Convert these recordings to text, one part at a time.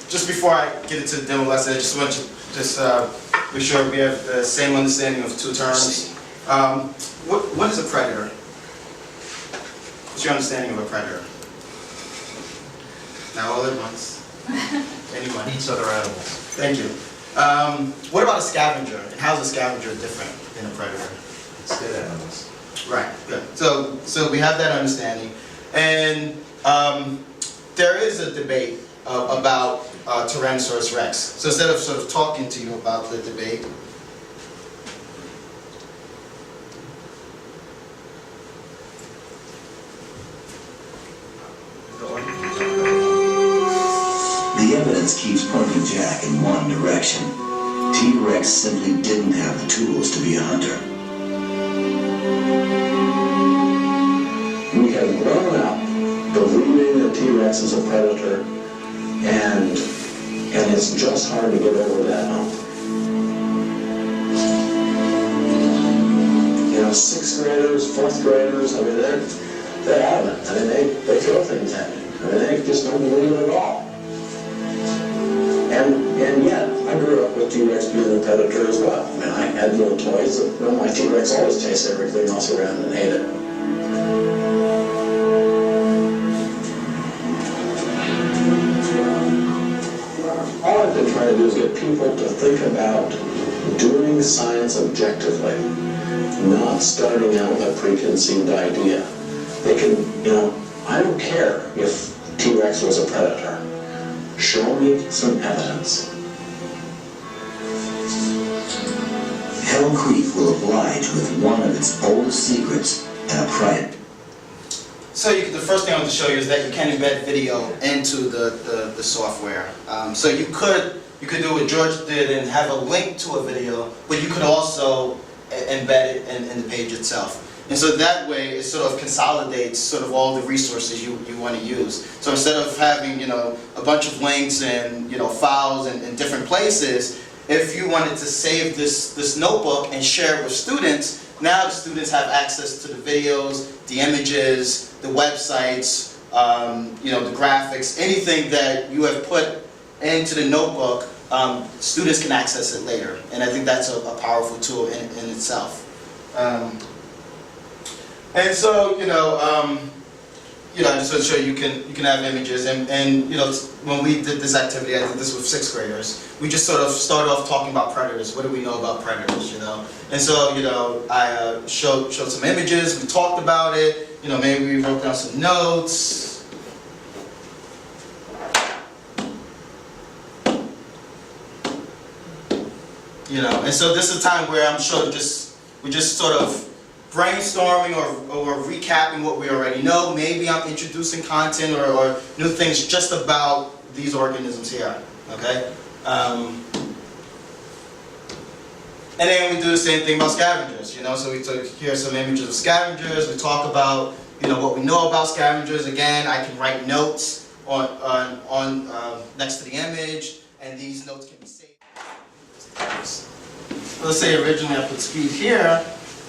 Just before I get into the demo lesson, I just want to make sure we have the same understanding of two terms. What is a predator? What's your understanding of a predator? Now all at once. Anyone? Eats other animals. Thank you. What about a scavenger? And how is a scavenger different than a predator? It's dead animals. Right, good. So we have that understanding. And there is a debate about Tyrannosaurus rex. So instead of sort of talking to you about the debate, the evidence keeps pointing Jack in one direction. T-Rex simply didn't have the tools to be a hunter. We have grown up believing that T-Rex is a predator, and it's just hard to get over that hump. You know, 6th graders, 4th graders, I mean, they're adamant. I mean, they throw things at me. I mean, they just don't believe it at all. And yet, I grew up with T-Rex being a predator as well. I mean, I had little toys that, well, my T-Rex always chased everything else around and ate it. All I've been trying to do is get people to think about doing science objectively, not starting out with a preconceived idea. They can, you know, I don't care if T-Rex was a predator. Show me some evidence. Hell Creek will oblige with one of its oldest secrets and a private. so the first thing I want to show you is that you can embed video into the software. So you could do what George did and have a link to a video, but you could also embed it in the page itself. And so that way it sort of consolidates sort of all the resources you want to use. So instead of having, you know, a bunch of links and, you know, files in different places, if you wanted to save this notebook and share it with students, now the students have access to the videos, the images, the websites, you know, the graphics, anything that you have put into the notebook, students can access it later. And I think that's a powerful tool in itself. And so, you know, I just want to show you can have images, and you know, when we did this activity, I did this with 6th graders. We just sort of started off talking about predators. What do we know about predators, you know? And so, you know, I showed some images. We talked about it. You know, maybe we wrote down some notes. You know, and so this is a time where I'm sure we're just sort of brainstorming or recapping what we already know. Maybe I'm introducing content or new things just about these organisms here, okay? And then we do the same thing about scavengers, you know? So we took here some images of scavengers. We talk about, you know, what we know about scavengers. Again, I can write notes on next to the image, and these notes can be saved. Let's say originally I put speed here.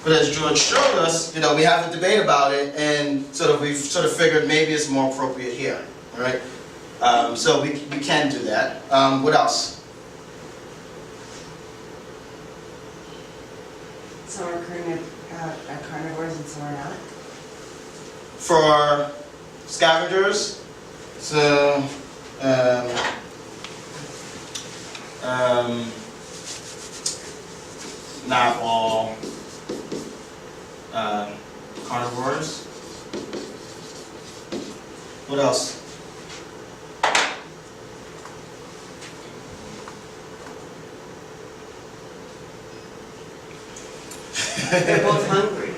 But as George showed us, you know, we have a debate about it, and we've figured maybe it's more appropriate here, all right? So we can do that. What else? Some are carnivores and some are not. For scavengers, so not all carnivores. What else? They're both hungry.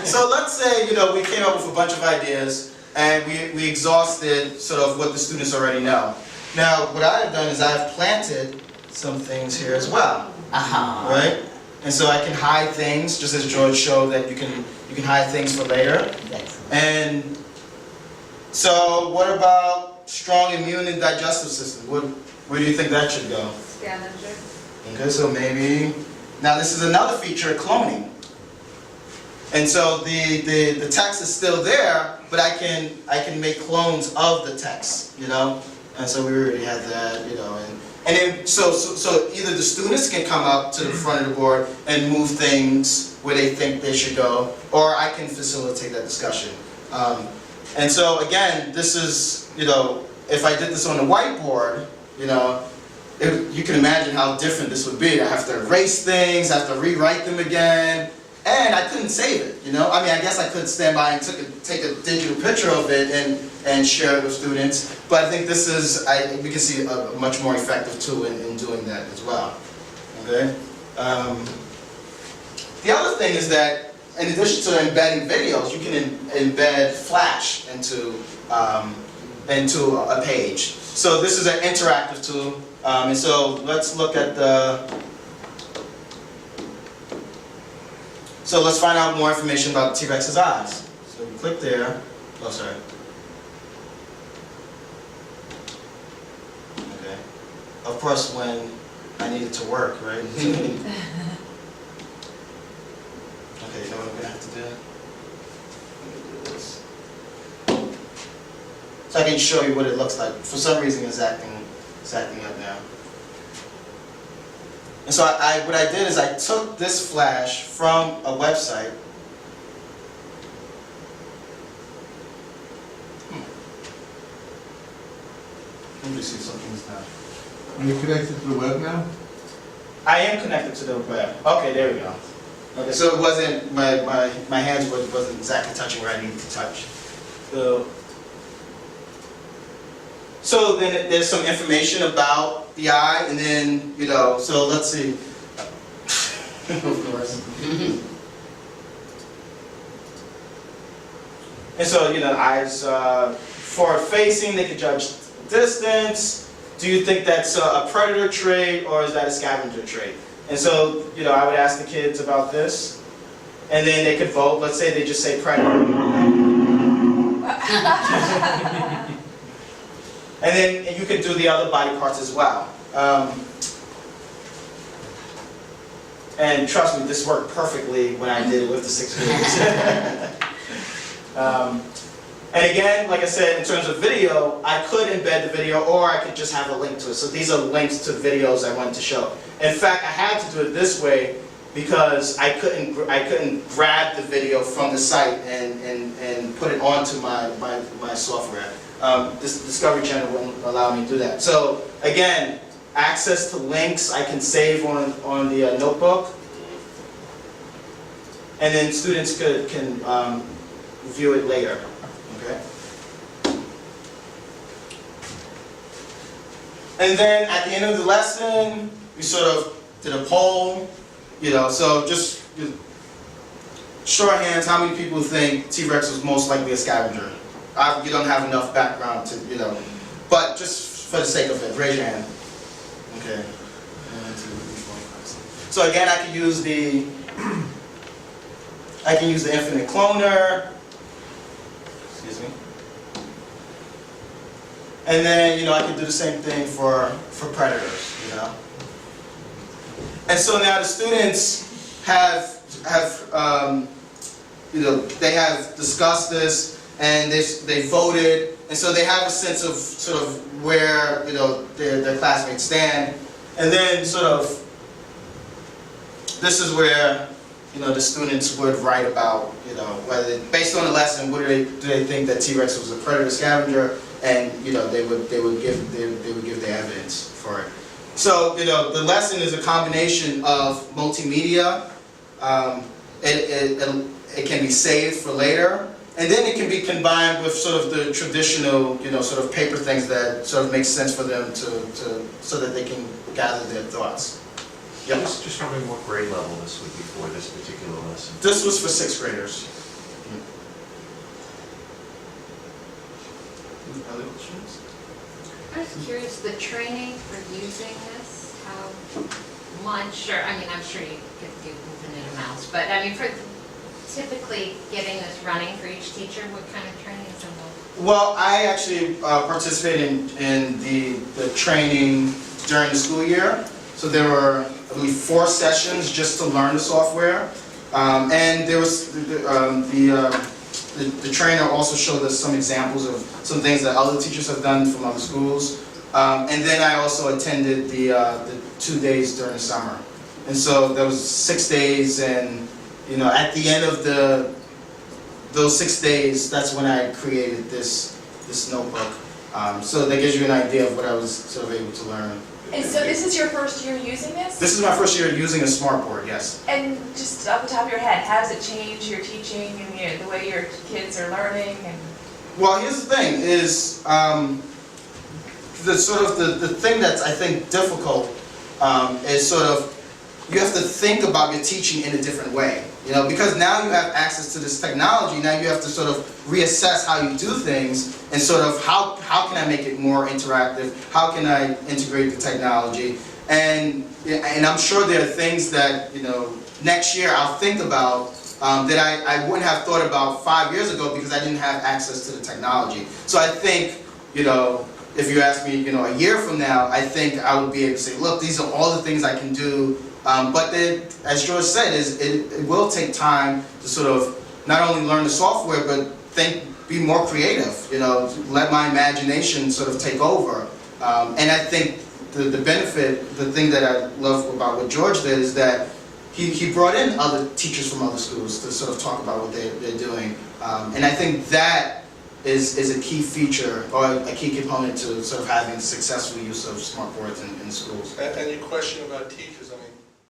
So let's say, you know, we came up with a bunch of ideas and we exhausted sort of what the students already know. Now, what I've done is I've planted some things here as well, right? And so I can hide things, just as George showed that you can hide things for later. And so what about strong immune and digestive system? Where do you think that should go? Scavenger. Okay, so maybe, now this is another feature of cloning. And so the text is still there, but I can make clones of the text, you know? And so we already had that, you know, and then, so either the students can come up to the front of the board and move things where they think they should go, or I can facilitate that discussion. And so again, this is, you know, if I did this on the whiteboard, you know, you can imagine how different this would be. I have to erase things, I have to rewrite them again, and I couldn't save it, you know? I mean, I guess I could stand by and take a digital picture of it and share it with students, but I think this is, we can see a much more effective tool in doing that as well, okay? The other thing is that, in addition to embedding videos, you can embed Flash into a page. So this is an interactive tool, and so let's look at so let's find out more information about the T-Rex's eyes. So we click there. Oh, sorry. Okay. Of course, when I need it to work, right? Okay, you know what I'm gonna have to do? Let me do this. So I can show you what it looks like. For some reason, it's acting up now. And so what I did is I took this flash from a website. Let me see something's now. Are you connected to the web now? I am connected to the web. Okay, there we go. Okay, so it wasn't, my hands wasn't exactly touching where I needed to touch. So then there's some information about the eye, and then, you know, so let's see. Of course. And so, you know, eyes forward facing, they can judge distance. Do you think that's a predator trait or is that a scavenger trait? And so, you know, I would ask the kids about this, and then they could vote. Let's say they just say predator. And then you could do the other body parts as well. And trust me, this worked perfectly when I did it with the 6th graders. And again, like I said, in terms of video, I could embed the video or I could just have a link to it. So these are links to videos I wanted to show. In fact, I had to do it this way because I couldn't grab the video from the site and put it onto my software. This Discovery Channel wouldn't allow me to do that. So again, access to links I can save on the notebook, and then students can view it later. Okay. And then at the end of the lesson, we sort of did a poll. You know, so just show of hands, how many people think T-Rex was most likely a scavenger? You don't have enough background to, you know, but just for the sake of it, raise your hand. Okay. 1, 2, 3, 4, 5, 6. So again, I can use the infinite cloner. Excuse me. And then, you know, I can do the same thing for predators, you know. And so now the students have you know, they have discussed this and they voted, and so they have a sense of sort of where, you know, their classmates stand. And then sort of this is where, you know, the students would write about, you know, whether based on the lesson, do they think that T-Rex was a predator scavenger, and, you know, they would give their evidence for it. So, you know, the lesson is a combination of multimedia. It can be saved for later, and then it can be combined with sort of the traditional, you know, sort of paper things that sort of make sense for them so that they can gather their thoughts. Yep. Just wondering what grade level this would be for this particular lesson. This was for 6th graders. Any other questions? I was curious, the training for using this, how much, or, I mean, I'm sure you could do infinite amounts, but I mean, for typically getting this running for each teacher, what kind of training is involved? Well, I actually participated in the training during the school year. So there were, I believe, 4 sessions just to learn the software. And there was the trainer also showed us some examples of some things that other teachers have done from other schools. And then I also attended the 2 days during the summer. And so there was 6 days, and you know, at the end of those 6 days, that's when I created this notebook. So that gives you an idea of what I was sort of able to learn. And so this is your first year using this? This is my first year using a Smartboard, yes. And just off the top of your head, how does it change your teaching and the way your kids are learning? And Well, here's the thing: is the thing that's I think difficult is sort of you have to think about your teaching in a different way. You know, because now you have access to this technology. Now you have to sort of reassess how you do things and sort of how can I make it more interactive? How can I integrate the technology? And I'm sure there are things that, you know, next year I'll think about that I wouldn't have thought about 5 years ago because I didn't have access to the technology. So I think, you know, if you ask me, you know, a year from now, I think I would be able to say, look, these are all the things I can do. But then, as George said, it will take time to sort of not only learn the software, but be more creative. You know, let my imagination sort of take over. And I think the benefit, the thing that I love about what George did is that he brought in other teachers from other schools to sort of talk about what they're doing. And I think that is a key feature or a key component to sort of having successful use of Smartboards in schools. And your question about teachers,